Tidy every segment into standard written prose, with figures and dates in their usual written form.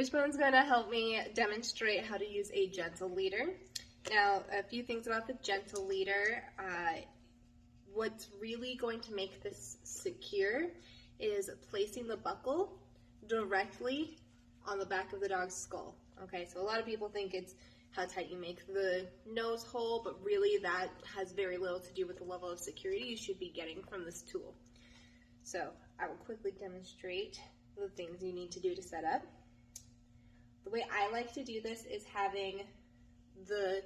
Wishbone's going to help me demonstrate how to use a gentle leader. Now, a few things about the gentle leader. What's really going to make this secure is placing the buckle directly on the back of the dog's skull. Okay, so a lot of people think it's how tight you make the nose hole, but really that has very little to do with the level of security you should be getting from this tool. So I will quickly demonstrate the things you need to do to set up. The way I like to do this is having the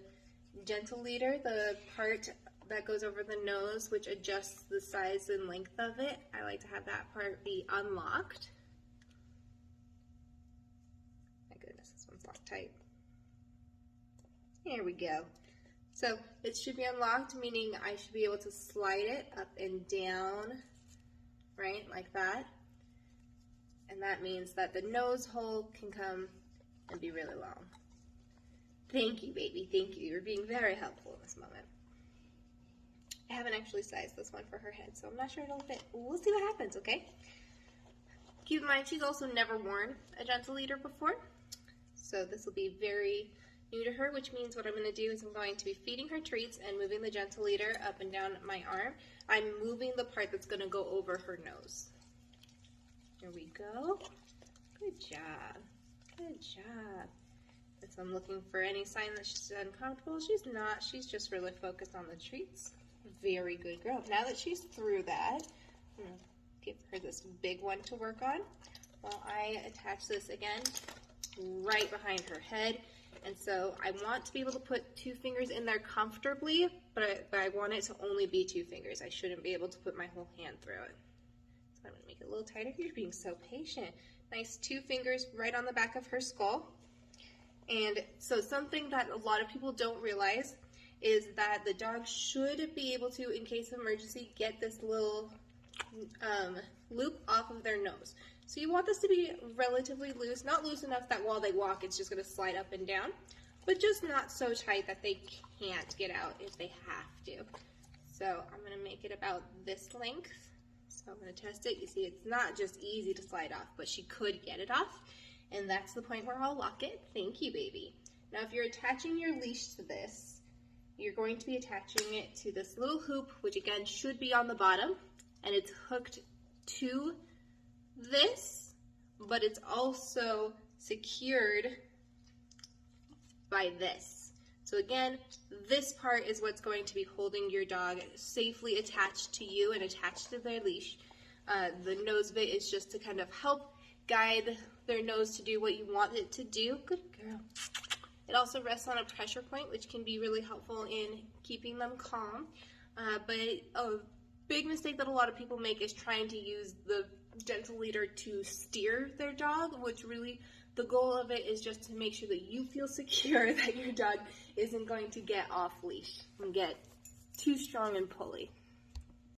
gentle leader, the part that goes over the nose, which adjusts the size and length of it. I like to have that part be unlocked. My goodness, this one's locked tight. Here we go. So it should be unlocked, meaning I should be able to slide it up and down, right, like that. And that means that the nose hole can come and be really long. Thank you, baby, thank you. You're being very helpful in this moment. I haven't actually sized this one for her head, so I'm not sure it'll fit. We'll see what happens, okay? Keep in mind, she's also never worn a gentle leader before, so this will be very new to her, which means what I'm going to do is I'm going to be feeding her treats and moving the gentle leader up and down my arm. I'm moving the part that's going to go over her nose. Here we go. Good job. Good job. So I'm looking for any sign that she's uncomfortable. She's not. She's just really focused on the treats. Very good girl. Now that she's through that, I'm going to give her this big one to work on while I attach this again right behind her head. And so I want to be able to put 2 fingers in there comfortably, but I want it to only be 2 fingers. I shouldn't be able to put my whole hand through it. So I'm going to make it a little tighter. You're being so patient. Nice 2 fingers right on the back of her skull. And so something that a lot of people don't realize is that the dog should be able to, in case of emergency, get this little loop off of their nose. So you want this to be relatively loose, not loose enough that while they walk it's just going to slide up and down, but just not so tight that they can't get out if they have to. So I'm going to make it about this length. So I'm going to test it. You see, it's not just easy to slide off, but she could get it off, and that's the point where I'll lock it. Thank you, baby. Now if you're attaching your leash to this, you're going to be attaching it to this little hoop, which again should be on the bottom, and it's hooked to this, but it's also secured by this. So again, this part is what's going to be holding your dog safely attached to you and attached to their leash. The nose bit is just to kind of help guide their nose to do what you want it to do. Good girl. It also rests on a pressure point, which can be really helpful in keeping them calm. But a big mistake that a lot of people make is trying to use the gentle leader to steer their dog, which really the goal of it is just to make sure that you feel secure that your dog isn't going to get off leash and get too strong and pulley.